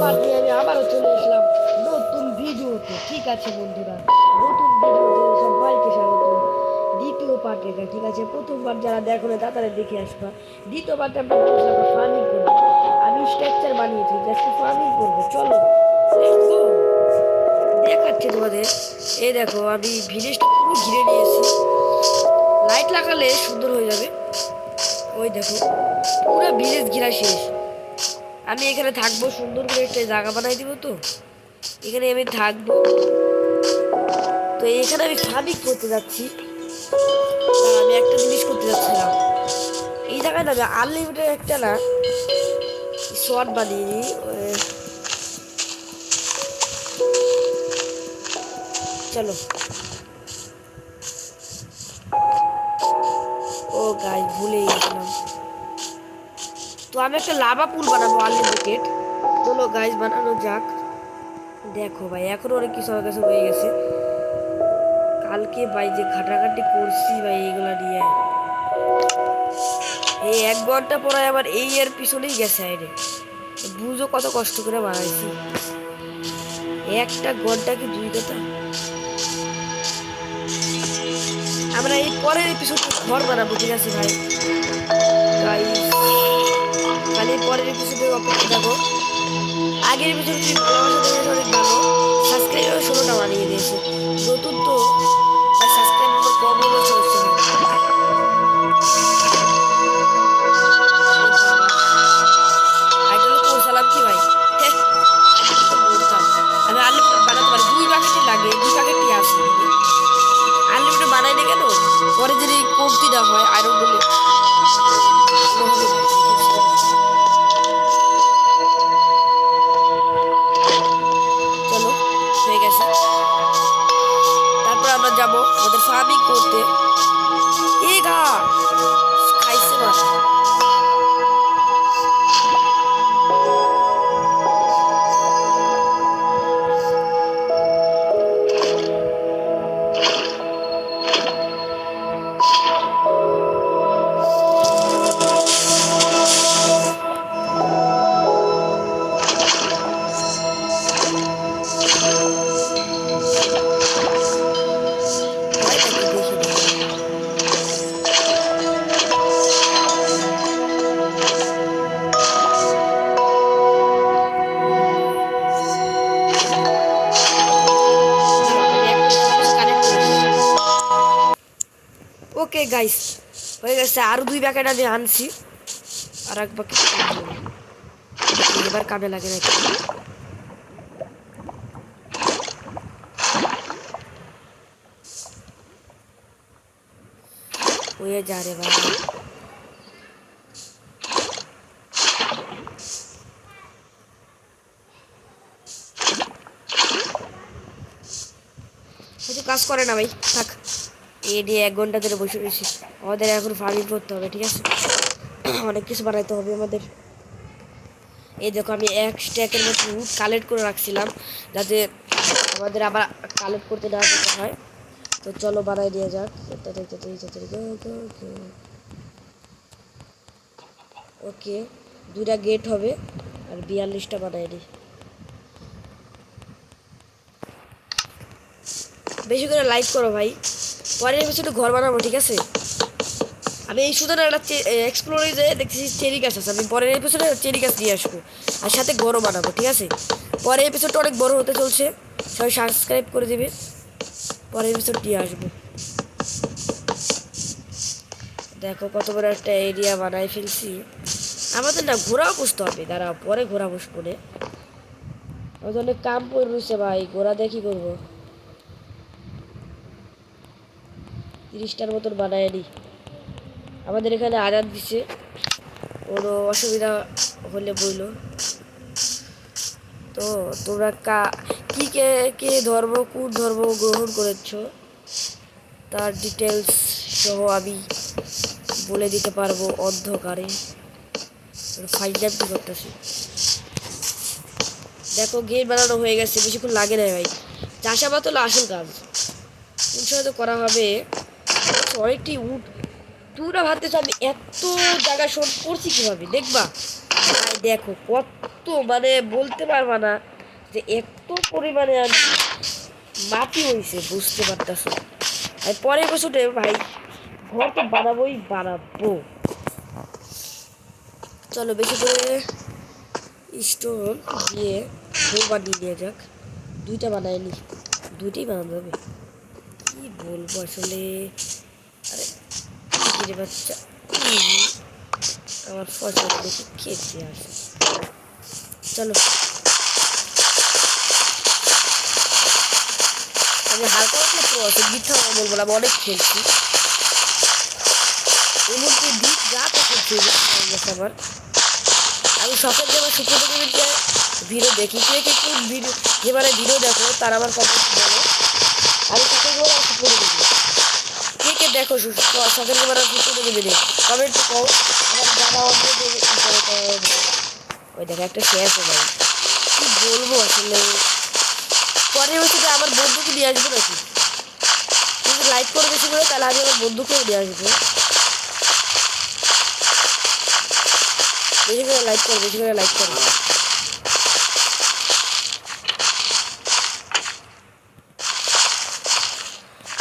Part নিয়ে আমি আবারও চলে এসলাম নতুন ভিডিওতে। ঠিক আছে বন্ধুরা, নতুন ভিডিওতে সবাইকে স্বাগত। দ্বিতীয় পার্ট এটা, ঠিক আছে? প্রথম পার্ট যারা দেখো না তাড়াতাড়ি দেখে আসবা। দ্বিতীয় পার্টে আমরা ফার্মিং করবো। আমি স্ট্রাকচার বানিয়েছি, জাস্ট ফার্মিং করবো। চলো লেটস গো। দেখাচ্ছে তোমাদের, এই দেখো আমি ভিলেজটা পুরো ঘিরে নিয়েছি। লাইট লাগালে সুন্দর হয়ে যাবে। ওই দেখো পুরো ভিলেজ ঘিরা শেষ। আমি এখানে থাকবো, সুন্দর করে একটা জায়গা বানাই দিব। তো এখানে আমি থাকবো। তো এখানে আমি ফার্মিং করতে যাচ্ছি। আমি একটা জিনিস করতে যাচ্ছিলাম, এই জায়গায় না আনলিমিটেড একটা না শর্ট বানিয়ে নিই। চলো। ও গাইস, ভুলে গেছিলাম। তো আমি একটা লাভা পুল বানাবো আনলিমিটেড। চলো গাইস, বানানো যাক। দেখো ভাই, এখনো অনেক কিছু আমার কাছে রয়ে গেছে। কালকে ভাই যে ঘাটাঘাটি করছি ভাই এগুলা নিয়ে, এই 1 ঘন্টা পরে আবার এই এর পিছনেই গেছে। আইরে বুঝো কত কষ্ট করে বানাইছি। 1 ঘন্টা কি 2 ঘন্টা। আমরা এই পরের এপিসোডে ঘর বানাবো, ঠিক আছে ভাই? গাইস, খালি পরের এপিসোডে অপেক্ষা থাকো। আগের এপিসোডে যদি ভালোবাসা দেখেছো অনেক ভালো। সাবস্ক্রাইবার 16টা বানিয়ে দিয়েছে। নতুন তো সাবস্ক্রাইব আমার কম হলো চলছে। আইডল করছিলাম কি ভাই? বলতাম আমি আনলিমিটেড বানাতে পারি। 2 প্যাকেটই লাগে, 2 প্যাকেটই আছে। আনলিমিটেড বানাই না কেন? পরে যদি কমতি না হয় আয়রন বলে। চলো, হয়ে গেছে। তারপর আমরা যাবো আমাদের ফার্মিং করতে। এই গা খাইছে মা। ওকে গাইস, হয়ে গেছে। আরো 2 প্যাকেট আমি আনছি। আর 1 প্যাকেট এবার কামে লাগে নাকি? হয়ে যা রে ভাই। কিছু কাজ করে না ভাই, থাক। এই দিয়ে 1 ঘন্টা ধরে বসে রয়েছি। আমাদের এখন ফার্মিং করতে হবে, ঠিক আছে? অনেক কিছু বানাইতে হবে আমাদের। এই দেখো আমি 1 স্ট্যাকের মতো উড কালেক্ট করে রাখছিলাম, যাতে আমাদের আবার কালেক্ট করতে না যেতে হয়। তো চলো বানাই দিয়ে যাক। ওকে, 2টা গেট হবে আর 42টা বানাই দিই। বেশি করে লাইক করো ভাই। পরের এপিসোডে ঘর বানাবো, ঠিক আছে? আমি এই শুধু একটা এক্সপ্লোরে যে দেখতেছি চেরি গাছ আছে। আমি পরের এপিসোডে চেরি গাছ নিয়ে আসবো আর সাথে ঘরও বানাবো, ঠিক আছে? পরের এপিসোডটা অনেক বড় হতে চলছে, সবাই সাবস্ক্রাইব করে দিবে। পরের এপিসোড দিয়ে আসবো। দেখো কত বড় একটা এরিয়া বানাই ফেলছি। আমাদের না ঘোড়াও বসতে হবে, দাঁড়া পরে ঘোড়া বসবো রে। আমাদের অনেক কাম পড়ে রয়েছে ভাই, ঘোড়া দেখি করবো। 30টার মতন বানায় নি। আমাদের এখানে আজাদ দিছে, কোনো অসুবিধা হলে বইলো। তো তোমরা কি কে কে ধর্ম, কোন ধর্ম গ্রহণ করেছ তার ডিটেলস সহ আমি বলে দিতে পারবো অন্ধকারে। ফাইনাল কি করতেছি। দেখো গেট বানানো হয়ে গেছে, বেশিক্ষণ লাগে না ভাই। চাষাবাদ হলো আসল কাজ, কোন সময় তো করা হবে। অনেকটি উঠ। তোমরা ভাবতেছো আমি এত জায়গা শর্ট করছি কিভাবে, দেখবা? দেখো কত এত মানে বলতে পারবা না যে এত পরিমাণে আমি মাটি হয়েছে, বুঝতে পারতেছ। আর পরের বছরে ভাই ঘর তো বানাবো। চলো বেশি করে স্টোন দিয়ে ঘর বানিয়ে নিয়ে যাক। দুইটা বানায়নি, দুইটাই বানানো যাবে। কি বলবো আসলে, আরে কিরে বাচ্চা, আমার ফসল দেখে খেতে আসে। চলো আমি হালকা পাতলা প্রো আছে, মিথ্যা বলবো না, আমি অনেক খেলছি। এমনকি দিক রাত খেলছি আমার। আমি সকাল যে আমার সুপার ভিডিও দেখি, কে কে কোন ভিডিও যেবারে ভিডিও দেখো তার আমার কমেন্ট বলো। আমি সকাল করে সুপার ভিডিও কে কে দেখো সকাল যেবারে সুপার ভিডিও কমেন্ট কও। আমার জানা ওই দেখো একটা শেয়ার ভাই, কি বলবো আসলে। পরে হচ্ছে যে আমার বন্ধুকে নিয়ে আসবো নাকি, যদি লাইক করে বেশি করে তাহলে আমি আমার বন্ধুকেও নিয়ে আসবো। বেশি করে লাইক করো, বেশি করে লাইক করো।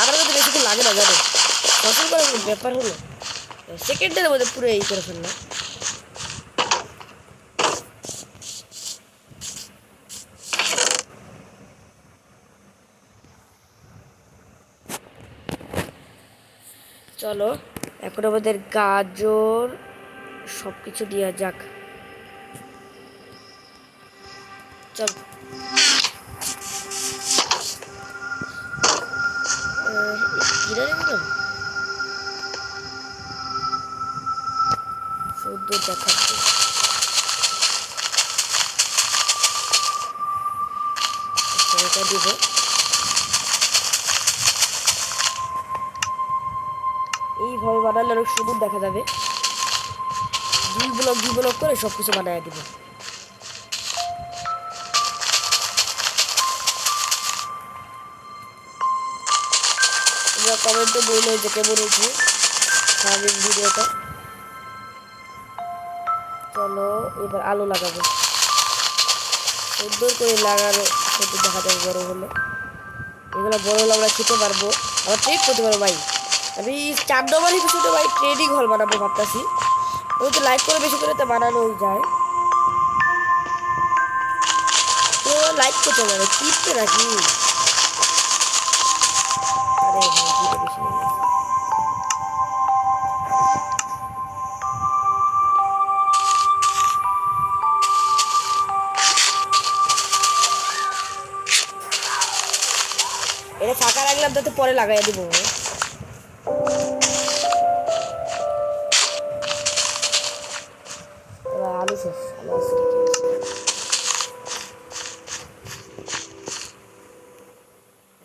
আমার মধ্যে বেশি কিছু লাগে না জানো, ফসল করার ব্যাপার হলো সেকেন্ডের মধ্যে পুরো এই করে ফেললাম। চলো এখন আমাদের গাজর সব কিছু দেওয়া যাক। চল সুন্দর দেখাচ্ছে। এটা দিব, এইভাবে বানালে অনেক সুন্দর দেখা যাবে। দুই ব্লক করে সব কিছু বানায় দিব। তোমরা কমেন্টে বললে যে কেমন হয়েছে ফার্মিং ভিডিওটা। চলো এবার আলু লাগাবো, সুন্দর করে লাগানো সেটা দেখা যাবে বড় হলে। এগুলো বড় হলে আমরা খেতে পারবো, আমরা ট্রেড করতে পারবো ভাই। আমি 4 নম্বর এপিসোডে ভাই ট্রেডিং হল বানাবো ভাবতেছি। ওই তো লাইক করে বেশি করে তো বানানো যায়, তো লাইক করতে পারে কিনতে নাকি। আরে ভাই কি বেশি হয়ে গেছে। এটা ফাঁকা রাখলাম যাতে পরে লাগাই দিব। আলু শেষ, আলু আছে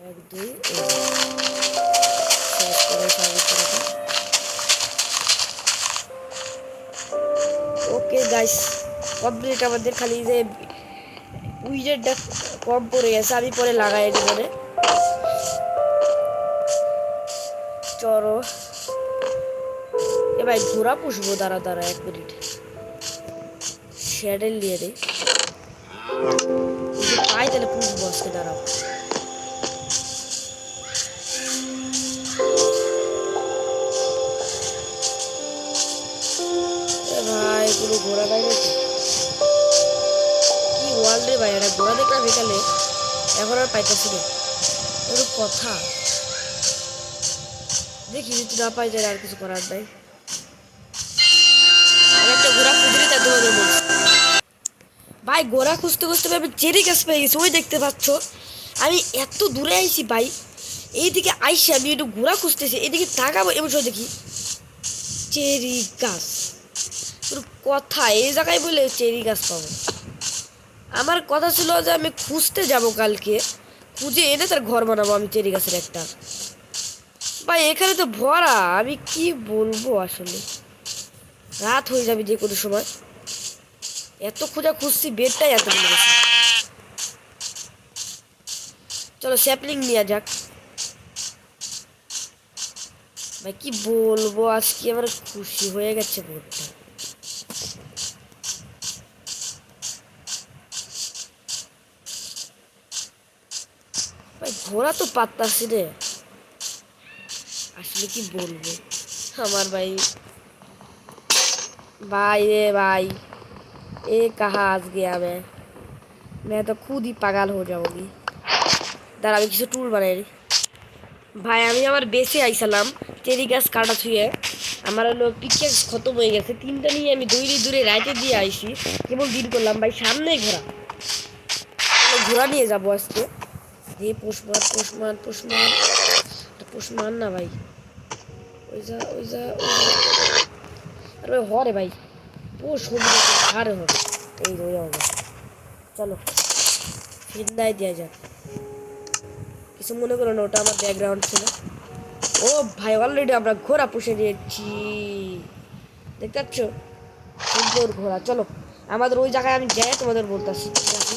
এক দুই ওকে গাইস কমপ্লিট। আমাদের খালি যে উইজেটটা কম পড়ে গেছে, আমি পরে লাগাই দেবো। চলো এ ভাই ঘোড়া পুষবো, দাঁড়া 1 মিনিট শ্যাডেল দিয়ে দে, পাই তাহলে পুষবো আজকে। দাঁড়াও ভাই কোনো ঘোড়া গাই নাকি, কি ওয়াল রে ভাই। এটা ঘোড়া দেখলাম বিকালে, এখন আর পাইতেছি না। এরকম কথা দেখি যদি না পাই যায় আর কিছু করার নাই। একটা ঘোড়া খুঁজলে তার তোমাদের বলছি ভাই, ঘোড়া খুঁজতে খুঁজতে আমি চেরি গাছ পেয়ে গেছি। ওই দেখতে পাচ্ছ আমি এত দূরে আইছি ভাই, এইদিকে আইসি আমি একটু ঘোড়া খুঁজতেছি, এদিকে তাকাবো এমন সময় দেখি চেরি গাছ। কথা এই জায়গায় বলে চেরি গাছ পাবো। আমার কথা ছিল যে আমি খুঁজতে যাব কালকে, খুঁজে এনে তার ঘর বানাবো আমি চেরি গাছের একটা। ভাই এখানে তো ভরা, আমি কি বলবো আসলে, রাত হয়ে যাবে যে কোনো সময়। এত খোঁজা খুঁজছি, বেডটাই এত মিলে গেছে। চলো স্যাপলিং নেওয়া যাক। ভাই কি বলবো, আজকে আমার খুশি হয়ে গেছে বোর্ডটা। ভাই ঘোড়া তো পাত্তাছি রে, আসলে কি বলবো আমার ভাই। भाई रे भाई, ये कहाँ आज गया मैं तो खुद ही पागल हो जाऊंगी। দাঁড়া আমি কিছু টুল বানাই নি। ভাই আমি আমার বেসে আইসালাম চেরি গাছ কাটা ছুঁয়ে, আমার হলো পিকেক্স খতম হয়ে গেছে, তিনটা নিয়ে আমি দৌড়ে দূরে রাইতে দিয়ে আইসি, কেবল দিন করলাম ভাই সামনে ঘোড়া, ঘোড়া নিয়ে যাবো আজকে। হে পোষমান পোষমান পোষমান, পোষমান না ভাই, ওই যা ওই যা ওই যা, আরে হরে ভাই পোষ হবে আরে হবে, এই রয়ে হবে। চলো ফিন্দায় দেওয়া যাক, কিছু মনে করো না, ওটা আমার ব্যাকগ্রাউন্ড ছিল। ও ভাই অলরেডি আমরা ঘোড়া পুষে দিয়েছি, দেখতে পাচ্ছ সুন্দর ঘোড়া। চলো আমাদের ওই জায়গায় আমি যাই তোমাদের বলতেছি, ঠিক আছে?